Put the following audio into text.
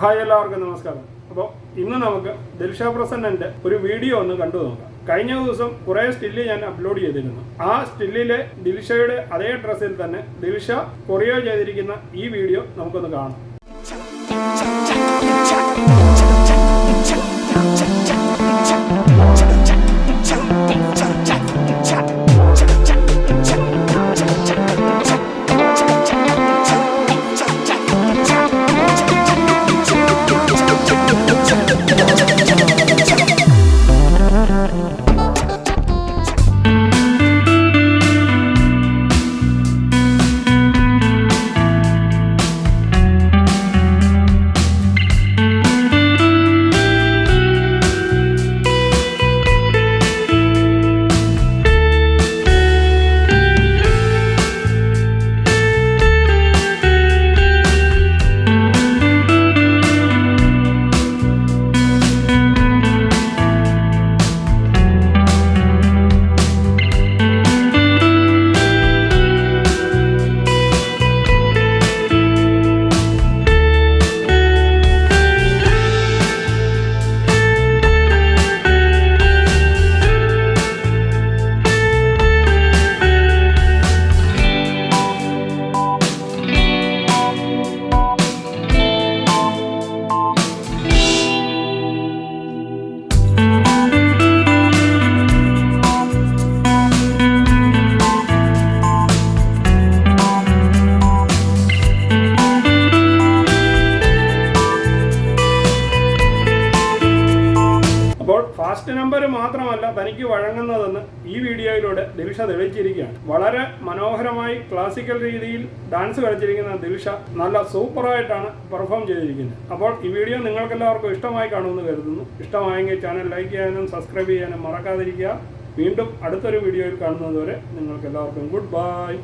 Hi, എല്ലാവർക്കും നമസ്കാരം. അപ്പോൾ ഇന്ന് നമുക്ക് ദിൽഷ പ്രസന്നൻ്റെ ഒരു വീഡിയോ ഒന്ന് കണ്ടു നോക്കാം. കഴിഞ്ഞ ദിവസം കുറേ സ്റ്റില്ല് ഞാൻ അപ്ലോഡ് ചെയ്തിരുന്നു. ആ സ്റ്റില്ലിലെ ദിൽഷയുടെ അതേ ഡ്രസ്സിൽ തന്നെ ദിൽഷ കൊറിയോ ചെയ്തിരിക്കുന്ന ഈ വീഡിയോ നമുക്കൊന്ന് കാണാം. അപ്പോൾ ഫാസ്റ്റ് നമ്പർ മാത്രമല്ല തനിക്ക് വഴങ്ങുന്നതെന്ന് ഈ വീഡിയോയിലൂടെ ദിൽഷ തെളിയിച്ചിരിക്കുകയാണ്. വളരെ മനോഹരമായി ക്ലാസിക്കൽ രീതിയിൽ ഡാൻസ് കളിച്ചിരിക്കുന്ന ദിൽഷ നല്ല സൂപ്പറായിട്ടാണ് പെർഫോം ചെയ്തിരിക്കുന്നത്. അപ്പോൾ ഈ വീഡിയോ നിങ്ങൾക്കെല്ലാവർക്കും ഇഷ്ടമായി കാണുമെന്ന് കരുതുന്നു. ഇഷ്ടമായെങ്കിൽ ചാനൽ ലൈക്ക് ചെയ്യാനും സബ്സ്ക്രൈബ് ചെയ്യാനും മറക്കാതിരിക്കുക. വീണ്ടും അടുത്തൊരു വീഡിയോയിൽ കാണുന്നതുവരെ നിങ്ങൾക്കെല്ലാവർക്കും ഗുഡ് ബൈ.